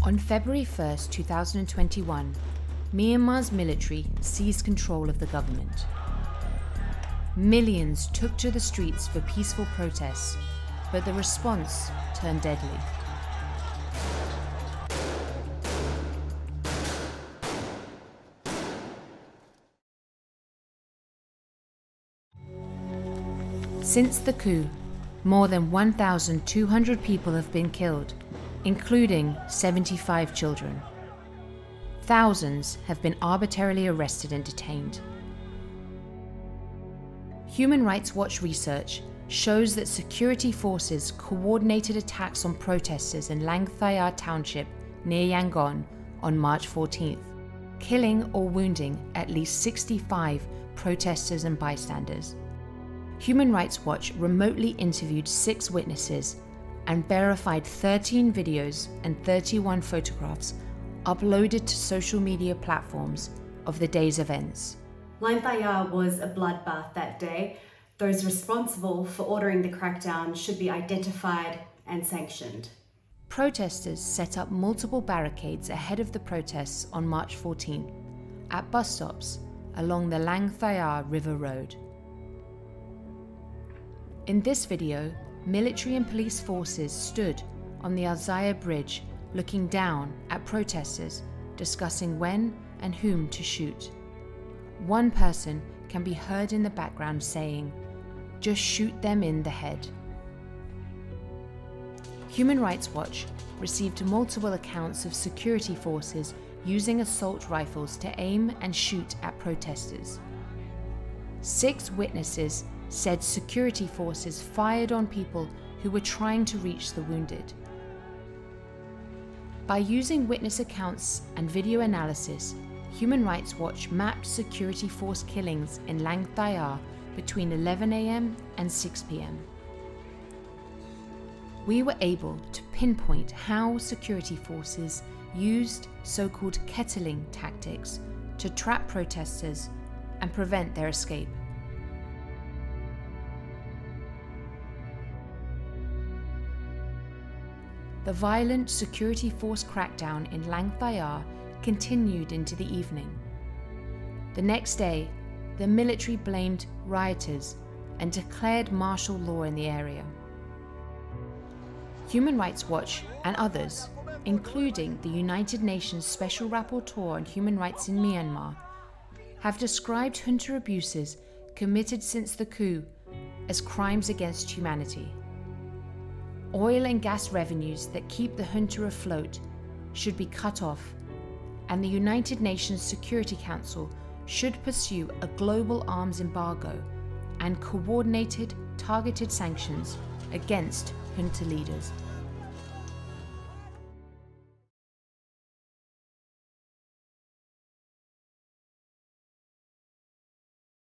On February 1, 2021, Myanmar's military seized control of the government. Millions took to the streets for peaceful protests, but the response turned deadly. Since the coup, more than 1,200 people have been killed, including 75 children. Thousands have been arbitrarily arrested and detained. Human Rights Watch research shows that security forces coordinated attacks on protesters in Hlaing township near Yangon on March 14th, killing or wounding at least 65 protesters and bystanders. Human Rights Watch remotely interviewed 6 witnesses and verified 13 videos and 31 photographs uploaded to social media platforms of the day's events. Tharyar was a bloodbath that day. Those responsible for ordering the crackdown should be identified and sanctioned. Protesters set up multiple barricades ahead of the protests on March 14th at bus stops along the Hlaing River Road. In this video, military and police forces stood on the Tharyar Bridge looking down at protesters, discussing when and whom to shoot. One person can be heard in the background saying, "Just shoot them in the head." Human Rights Watch received multiple accounts of security forces using assault rifles to aim and shoot at protesters. 6 witnesses said security forces fired on people who were trying to reach the wounded. By using witness accounts and video analysis, Human Rights Watch mapped security force killings in Hlaing between 11 a.m. and 6 p.m. We were able to pinpoint how security forces used so-called kettling tactics to trap protesters and prevent their escape. The violent security force crackdown in Hlaing continued into the evening. The next day, the military blamed rioters and declared martial law in the area. Human Rights Watch and others, including the United Nations Special Rapporteur on Human Rights in Myanmar, have described junta abuses committed since the coup as crimes against humanity. Oil and gas revenues that keep the junta afloat should be cut off, and the United Nations Security Council should pursue a global arms embargo and coordinated, targeted sanctions against junta leaders.